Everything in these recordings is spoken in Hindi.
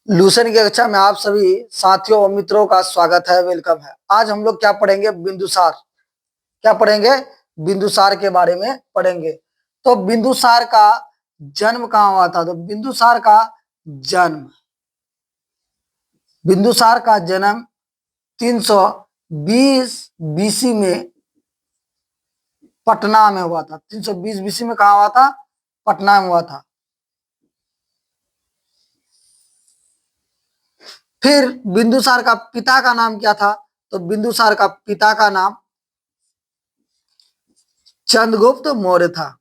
लूसेंट की कक्षा में आप सभी साथियों और मित्रों का स्वागत है, वेलकम है। आज हम लोग क्या पढ़ेंगे? बिंदुसार। क्या पढ़ेंगे? बिंदुसार के बारे में पढ़ेंगे। तो बिंदुसार का जन्म कहाँ हुआ था? तो बिंदुसार का जन्म 320 बीसी में पटना में हुआ था। 320 बीसी में कहा हुआ था? पटना में हुआ था। फिर बिंदुसार का पिता का नाम क्या था? तो बिंदुसार का पिता का नाम चंद्रगुप्त मौर्य था।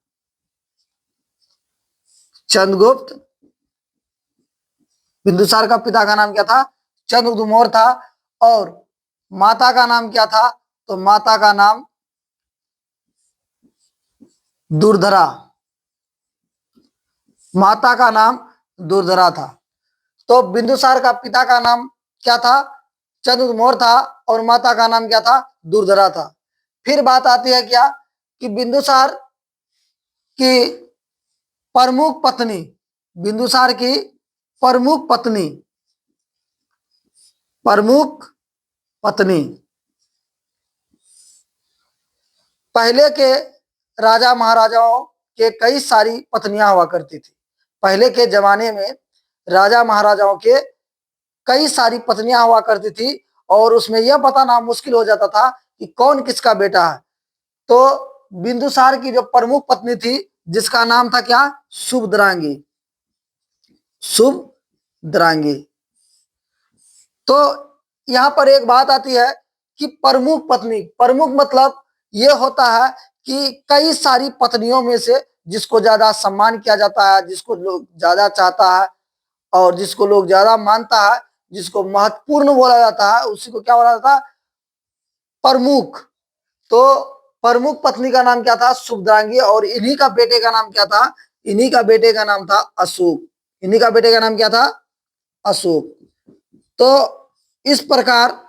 चंद्रगुप्त। बिंदुसार का पिता का नाम क्या था? चंद्रगुप्त मौर्य था। और माता का नाम क्या था? तो माता का नाम दुर्धरा। माता का नाम दुर्धरा था। तो बिंदुसार का पिता का नाम क्या था? चंद्रगुप्त मौर्य था। और माता का नाम क्या था? दुर्धरा था। फिर बात आती है क्या कि बिंदुसार की प्रमुख पत्नी, बिंदुसार की प्रमुख पत्नी प्रमुख पत्नी पहले के राजा महाराजाओं के कई सारी पत्नियां हुआ करती थी। पहले के जमाने में राजा महाराजाओं के कई सारी पत्नियां हुआ करती थी और उसमें यह बताना मुश्किल हो जाता था कि कौन किसका बेटा है। तो बिंदुसार की जो प्रमुख पत्नी थी, जिसका नाम था क्या? शुभद्रांगी। शुभद्रांगी। तो यहां पर एक बात आती है कि प्रमुख पत्नी, प्रमुख मतलब यह होता है कि कई सारी पत्नियों में से जिसको ज्यादा सम्मान किया जाता है, जिसको लोग ज्यादा चाहता है और जिसको लोग ज्यादा मानता है, जिसको महत्वपूर्ण बोला जाता है, उसी को क्या बोला जाता है? प्रमुख। तो प्रमुख पत्नी का नाम क्या था? शुभद्रांगी। और इन्हीं का बेटे का नाम क्या था? इन्हीं का बेटे का नाम था अशोक। इन्हीं का बेटे का नाम क्या था? अशोक। तो इस प्रकार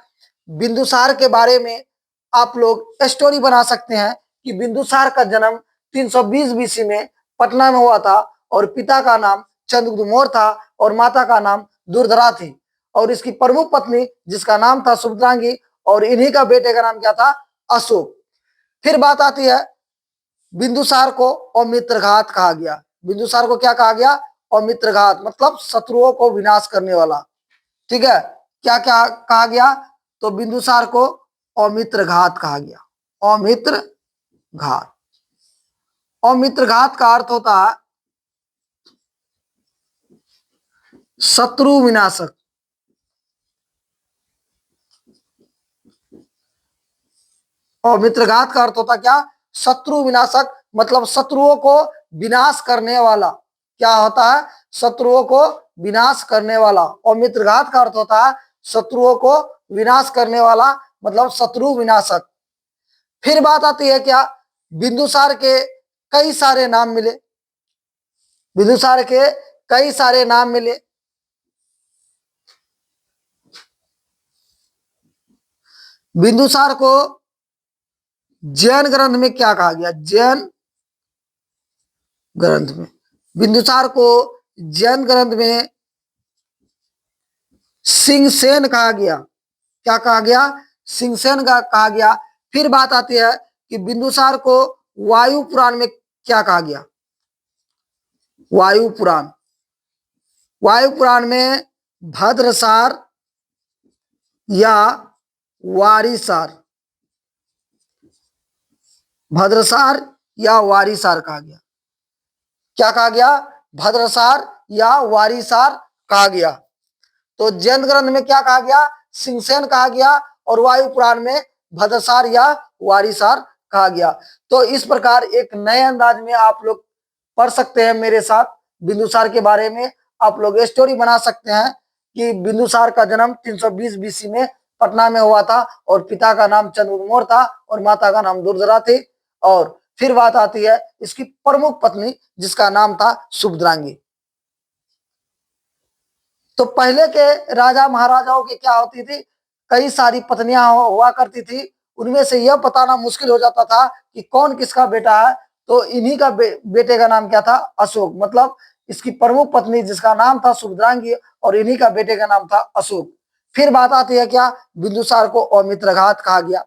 बिंदुसार के बारे में आप लोग स्टोरी बना सकते हैं कि बिंदुसार का जन्म 320 बीसी में पटना में हुआ था और पिता का नाम चंद्रगुप्त मौर्य था और माता का नाम दुर्धरा थी और इसकी प्रमुख पत्नी जिसका नाम था सुभद्रांगी और इन्हीं का बेटे का नाम क्या था? अशोक। फिर बात आती है बिंदुसार को अमित्रघात कहा गया। बिंदुसार को क्या कहा गया? अमित्रघात मतलब शत्रुओं को विनाश करने वाला। ठीक है। क्या क्या कहा गया? तो बिंदुसार को अमित्रघात कहा गया। अमित्रघात। अमित्रघात का अर्थ होता है शत्रु विनाशक। अमित्रघात का अर्थ होता क्या? शत्रु विनाशक मतलब शत्रुओं को विनाश करने वाला। क्या होता है? शत्रुओं को विनाश करने वाला। अमित्रघात का अर्थ होता है शत्रुओं को विनाश करने वाला मतलब शत्रु विनाशक। फिर बात आती है क्या? बिंदुसार के कई सारे नाम मिले। बिंदुसार के कई सारे नाम मिले। बिंदुसार को जैन ग्रंथ में क्या कहा गया? जैन ग्रंथ में बिंदुसार को जैन ग्रंथ में सिंहसेन कहा गया। क्या कहा गया? सिंहसेन का कहा गया। फिर बात आती है कि बिंदुसार को वायु पुराण में क्या कहा गया? वायु पुराण। वायु पुराण में भद्रसार या वारिसार, भद्रसार या वारिसार कहा गया। क्या कहा गया? भद्रसार या वारिसार कहा गया। तो जैन ग्रंथ में क्या कहा गया? सिंहसेन कहा गया और वायु पुराण में भद्रसार या वारिसार कहा गया। तो इस प्रकार एक नए अंदाज में आप लोग पढ़ सकते हैं मेरे साथ बिंदुसार के बारे में। आप लोग स्टोरी बना सकते हैं कि बिंदुसार का जन्म 320 बीसी में पटना में हुआ था और पिता का नाम चंद्रगुप्त मौर्य था और माता का नाम दुर्धरा थी। और फिर बात आती है इसकी प्रमुख पत्नी जिसका नाम था शुभद्रांगी। तो पहले के राजा महाराजाओं की क्या होती थी? कई सारी पत्नियां हुआ करती थी। उनमें से यह बताना मुश्किल हो जाता था कि कौन किसका बेटा है। तो इन्हीं का बेटे का नाम क्या था? अशोक। मतलब इसकी प्रमुख पत्नी जिसका नाम था सुभद्रांगी और इन्हीं का बेटे का नाम था अशोक। फिर बात आती है क्या? बिंदुसार को अमित्रघात कहा गया।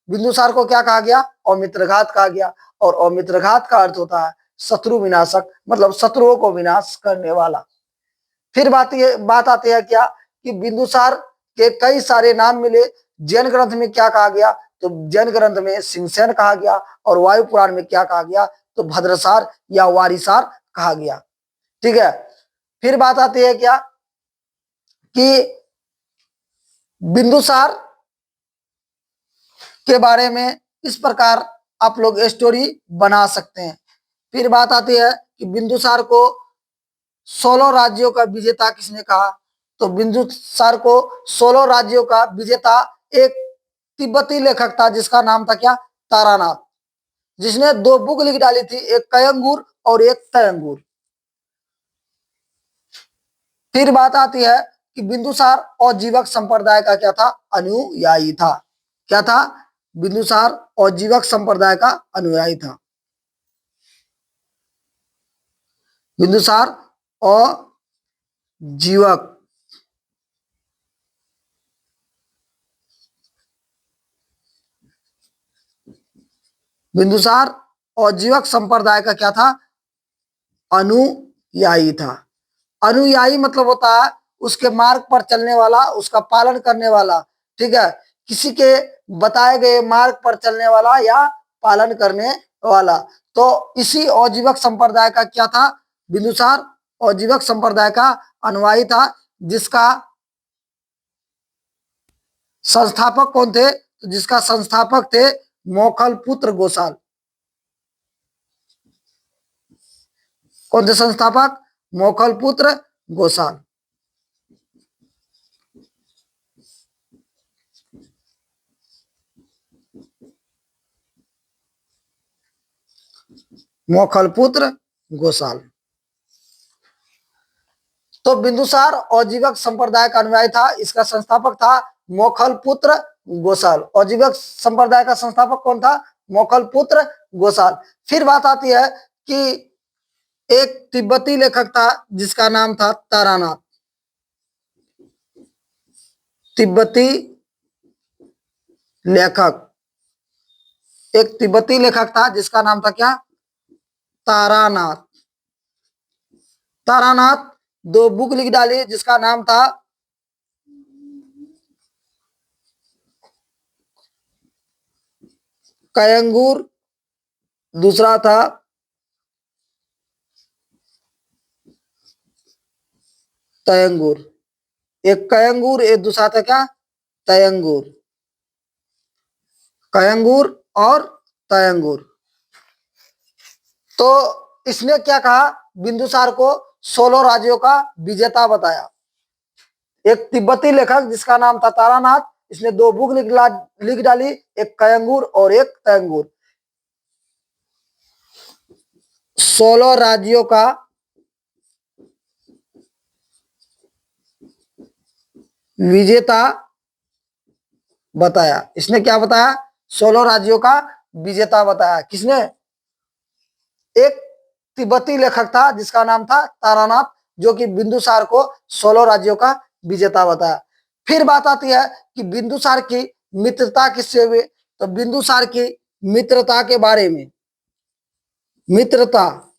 बिंदुसार को क्या कहा गया? अमित्रघात कहा गया। और अमित्रघात का अर्थ होता है शत्रु विनाशक, मतलब शत्रुओं को विनाश करने वाला। फिर बात आती है क्या कि बिंदुसार के कई सारे नाम मिले। जैन ग्रंथ में क्या कहा गया? तो जैन ग्रंथ में सिंहसेन कहा गया। और वायु पुराण में क्या कहा गया? तो भद्रसार या वारिसार कहा गया। ठीक है। फिर बात आती है क्या कि बिंदुसार के बारे में इस प्रकार आप लोग स्टोरी बना सकते हैं। फिर बात आती है कि बिंदुसार को 16 राज्यों का विजेता किसने कहा? तो बिंदुसार को 16 राज्यों का विजेता एक तिब्बती लेखक था जिसका नाम था क्या? तारानाथ, जिसने 2 बुक लिख डाली थी, एक कयंगुर और एक तयंगुर। फिर बात आती है कि बिंदुसार औजीवक संप्रदाय का क्या था? अनुयायी था। क्या था? बिंदुसार औजीवक संप्रदाय का अनुयायी था। बिंदुसार औजीवक बिंदुसार औजीवक संप्रदाय का क्या था? अनुयायी था। अनुयायी मतलब होता है उसके मार्ग पर चलने वाला, उसका पालन करने वाला। ठीक है, किसी के बताए गए मार्ग पर चलने वाला या पालन करने वाला। तो इसी औजीवक संप्रदाय का क्या था? बिंदुसार औजीवक संप्रदाय का अनुयायी था, जिसका संस्थापक कौन थे? तो जिसका संस्थापक थे मोखल पुत्र गोसाल। कौन थे संस्थापक? मोखल पुत्र गोसाल। मोखल पुत्र गोसाल। तो बिंदुसार औजीवक संप्रदाय का अनुयायी था, इसका संस्थापक था मोखल पुत्र गोसाल। औजीवक संप्रदाय का संस्थापक कौन था? मोखल पुत्र गोसाल। फिर बात आती है कि एक तिब्बती लेखक था जिसका नाम था तारानाथ। तिब्बती लेखक, एक तिब्बती लेखक था जिसका नाम था क्या? तारानाथ। तारानाथ 2 बुक लिख डाली जिसका नाम था कयंगुर, दूसरा था तयंगुर। एक कयंगुर, एक दूसरा था क्या? तयंगुर। कयंगुर और तयंगुर। तो इसने क्या कहा? बिंदुसार को 16 राज्यों का विजेता बताया। एक तिब्बती लेखक जिसका नाम था तारानाथ, इसने 2 बुक लिख डाली, एक कयंगुर और एक तयंगुर। 16 राज्यों का विजेता बताया। इसने क्या बताया? 16 राज्यों का विजेता बताया। किसने? एक तिब्बती लेखक था जिसका नाम था तारानाथ, जो कि बिंदुसार को 16 राज्यों का विजेता बताया। फिर बात आती है कि बिंदुसार की मित्रता किससे हुई? तो बिंदुसार की मित्रता के बारे में, मित्रता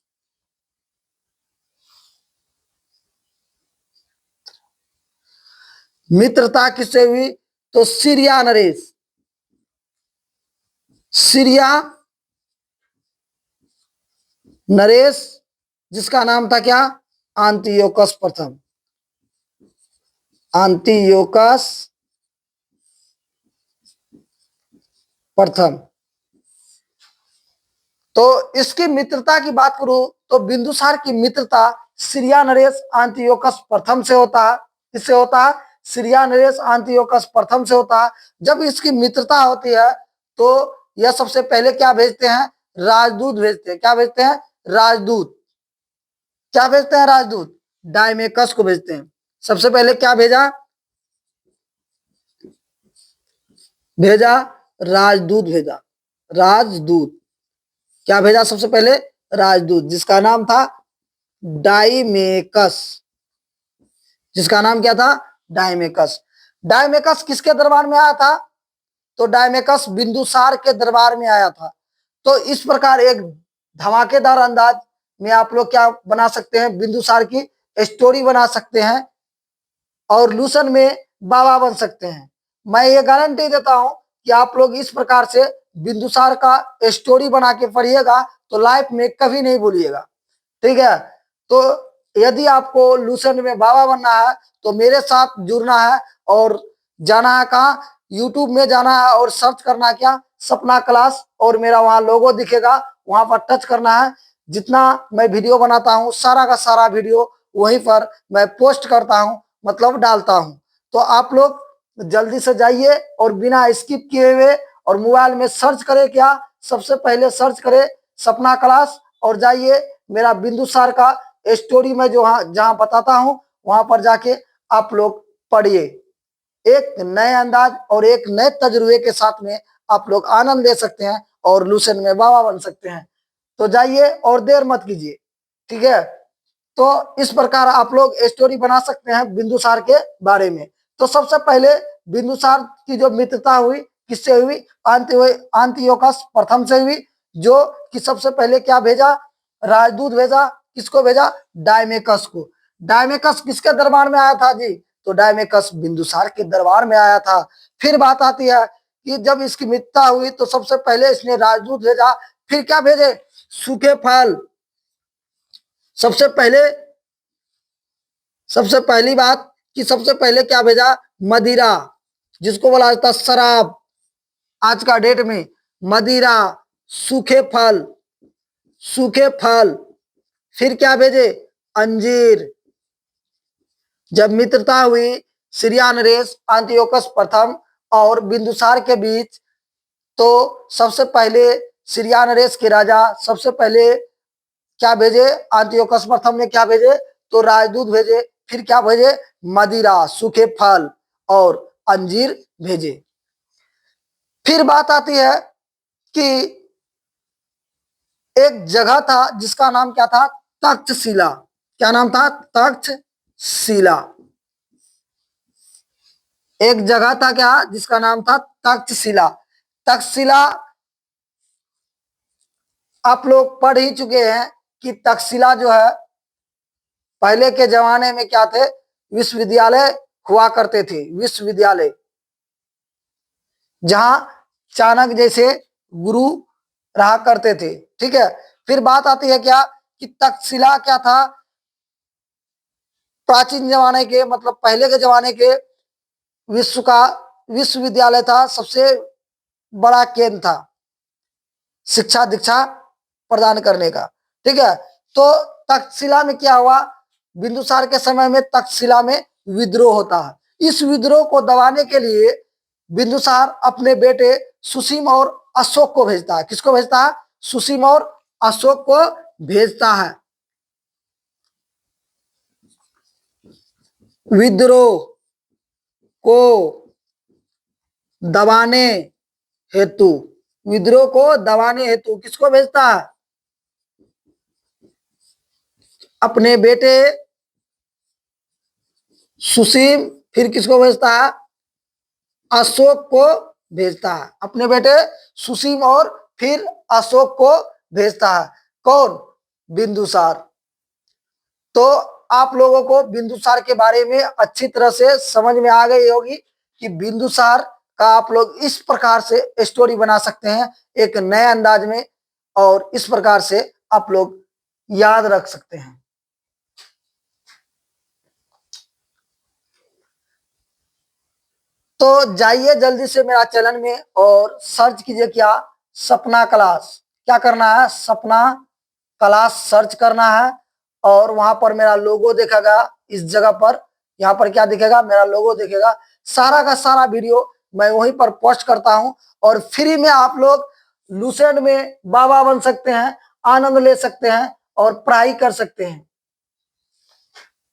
मित्रता किससे हुई? तो सीरिया नरेश, सीरिया नरेश जिसका नाम था क्या? आंतियोकस प्रथम। आंतियोकस प्रथम। तो इसकी मित्रता की बात करूं तो बिंदुसार की मित्रता सीरिया नरेश आंतियोकस प्रथम से होता है। किससे होता है? सीरिया नरेश आंतियोकस प्रथम से होता है। जब इसकी मित्रता होती है तो यह सबसे पहले क्या भेजते हैं? राजदूत भेजते हैं। क्या भेजते हैं? राजदूत। क्या भेजते हैं? राजदूत। डायमेकस को भेजते हैं। सबसे पहले क्या भेजा? भेजा राजदूत भेजा। राजदूत। क्या भेजा सबसे पहले? राजदूत, जिसका नाम था डाइमेकस। जिसका नाम क्या था? डाइमेकस। डाइमेकस किसके दरबार में आया था? तो डाइमेकस बिंदुसार के दरबार में आया था। तो इस प्रकार एक धमाकेदार अंदाज में आप लोग क्या बना सकते हैं? बिंदुसार की स्टोरी बना सकते हैं और लूसन में बाबा बन सकते हैं। मैं ये गारंटी देता हूं कि आप लोग इस प्रकार से बिंदुसार का स्टोरी बना के पढ़िएगा तो लाइफ में कभी नहीं भूलिएगा। ठीक है, तो यदि आपको लूसेंट में बाबा बनना है तो मेरे साथ जुड़ना है और जाना है कहाँ? यूट्यूब में जाना है और सर्च करना है क्या? सपना क्लास, और मेरा वहां लोगो दिखेगा, वहां पर टच करना है। जितना मैं वीडियो बनाता हूँ सारा का सारा वीडियो वहीं पर मैं पोस्ट करता हूँ, मतलब डालता हूँ। तो आप लोग जल्दी से जाइए और बिना स्किप किए हुए और मोबाइल में सर्च करें क्या? सबसे पहले सर्च करें सपना क्लास और जाइए मेरा बिंदुसार का स्टोरी में जो जहां बताता हूं वहां पर जाके आप लोग पढ़िए। एक नए अंदाज और एक नए तजुर्बे के साथ में आप लोग आनंद ले सकते हैं और लूसेंट में बाबा बन सकते हैं। तो जाइए और देर मत कीजिए। ठीक है, तो इस प्रकार आप लोग स्टोरी बना सकते हैं बिंदुसार के बारे में। तो सबसे पहले बिंदुसार की जो मित्रता हुई किससे हुई? अंतियोकस प्रथम से हुई, जो कि सबसे पहले क्या भेजा? राजदूत भेजा। किसको भेजा? डायमेकस को। डायमेकस किसके दरबार में आया था जी? तो डायमेकस बिंदुसार के दरबार में आया था। फिर बात आती है कि जब इसकी मित्रता हुई तो सबसे पहले इसने राजदूत भेजा, फिर क्या भेजे? सूखे फल। सबसे पहली बात कि सबसे पहले क्या भेजा? मदिरा, जिसको बोला जाता शराब आज का डेट में। मदिरा, सूखे फल, सूखे फल। फिर क्या भेजे? अंजीर। जब मित्रता हुई सीरिया नरेश अंतियोकस प्रथम और बिंदुसार के बीच, तो सबसे पहले सीरिया नरेश के राजा सबसे पहले क्या भेजे? अंतियोकस प्रथम ने क्या भेजे? तो राजदूत भेजे। फिर क्या भेजे? मदिरा, सूखे फल और अंजीर भेजे। फिर बात आती है कि एक जगह था जिसका नाम क्या था? तक्षशिला। क्या नाम था? तक्षशिला। एक जगह था क्या जिसका नाम था? तक्षशिला। तक्षशिला आप लोग पढ़ ही चुके हैं कि तक्षशिला जो है पहले के जमाने में क्या थे? विश्वविद्यालय हुआ करते थे। विश्वविद्यालय जहां चाणक्य जैसे गुरु रहा करते थे। ठीक है, फिर बात आती है क्या कि तक्षशिला क्या था? प्राचीन जमाने के, मतलब पहले के जमाने के विश्व का विश्वविद्यालय था, सबसे बड़ा केंद्र था शिक्षा दीक्षा प्रदान करने का। ठीक है, तो तक्षशिला में क्या हुआ? बिंदुसार के समय में तक्षशिला में विद्रोह होता है। इस विद्रोह को दबाने के लिए बिंदुसार अपने बेटे सुसीम और अशोक को भेजता है। किसको भेजता है? सुसीम और अशोक को भेजता है विद्रोह को दबाने हेतु। विद्रोह को दबाने हेतु किसको भेजता है? अपने बेटे सुसीम। फिर किसको भेजता है? अशोक को भेजता है। अपने बेटे सुसीम और फिर अशोक को भेजता है। कौन? बिंदुसार। तो आप लोगों को बिंदुसार के बारे में अच्छी तरह से समझ में आ गई होगी कि बिंदुसार का आप लोग इस प्रकार से स्टोरी बना सकते हैं एक नए अंदाज में, और इस प्रकार से आप लोग याद रख सकते हैं। तो जाइए जल्दी से मेरा चैनल में और सर्च कीजिए क्या? सपना क्लास। क्या करना है? सपना क्लास सर्च करना है और वहां पर मेरा लोगो दिखेगा। इस जगह पर यहाँ पर क्या दिखेगा? मेरा लोगो दिखेगा। सारा का सारा वीडियो मैं वहीं पर पोस्ट करता हूं और फ्री में आप लोग लूसेंट में बाबा बन सकते हैं, आनंद ले सकते हैं और पढ़ाई कर सकते हैं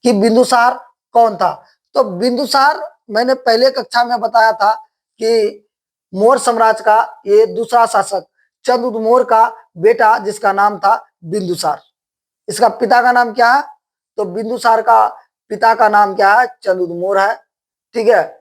कि बिंदुसार कौन था। तो बिंदुसार मैंने पहले कक्षा में बताया था कि मौर्य साम्राज्य का ये दूसरा शासक, चंद्रमौर्य का बेटा जिसका नाम था बिंदुसार। इसका पिता का नाम क्या है? तो बिंदुसार का पिता का नाम क्या है? चंद्रमौर्य है। ठीक है,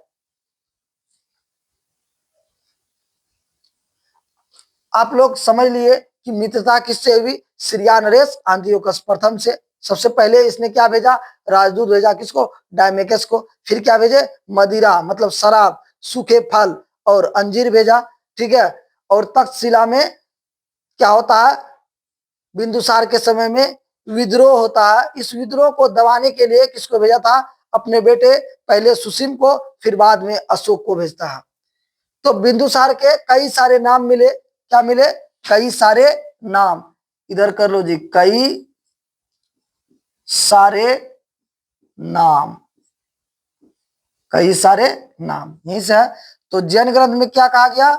आप लोग समझ लिए कि मित्रता किससे हुई? सीरिया नरेश एंटियोकस प्रथम से। सबसे पहले इसने क्या भेजा? राजदूत भेजा। किसको? डायमेकस को। फिर क्या भेजे? मदिरा मतलब शराब, सूखे फल और अंजीर भेजा। ठीक है, और तक्षशिला में क्या होता है? बिंदुसार के समय में विद्रोह होता है। इस विद्रोह को दबाने के लिए किसको भेजा था? अपने बेटे पहले सुसीम को, फिर बाद में अशोक को भेजता है। तो बिंदुसार के कई सारे नाम मिले। क्या मिले? कई सारे नाम। इधर कर लो जी, कई सारे नाम, कई सारे नाम यहीं से है। तो जैन ग्रंथ में क्या कहा गया?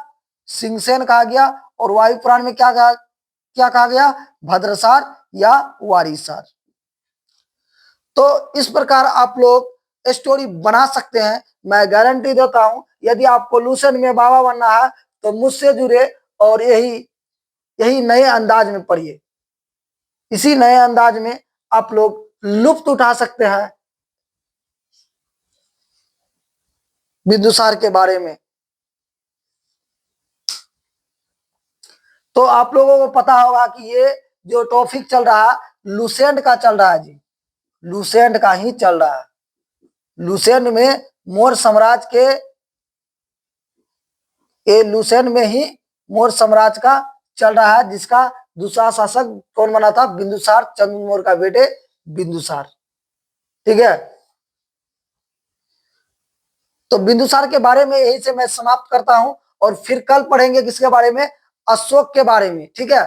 सिंहसेन कहा गया। और वायु पुराण में क्या कहा गया? भद्रसार या वारीसार। तो इस प्रकार आप लोग स्टोरी बना सकते हैं। मैं गारंटी देता हूं, यदि आपको लूसेंट में बाबा बनना है तो मुझसे जुड़े और यही यही नए अंदाज में पढ़िए। इसी नए अंदाज में आप लोग लुत्फ उठा सकते हैं बिंदुसार के बारे में। तो आप लोगों को पता होगा कि ये जो टॉपिक चल रहा है लूसेंट का चल रहा है जी, लूसेंट का ही चल रहा है। लूसेंट में मौर्य साम्राज्य के, ये लूसेंट में ही मौर्य साम्राज्य का चल रहा है, जिसका दूसरा शासक कौन बना था? बिंदुसार, चंद्रमौर्य का बेटे बिंदुसार। ठीक है, तो बिंदुसार के बारे में यही से मैं समाप्त करता हूं, और फिर कल पढ़ेंगे किसके बारे में? अशोक के बारे में। ठीक है।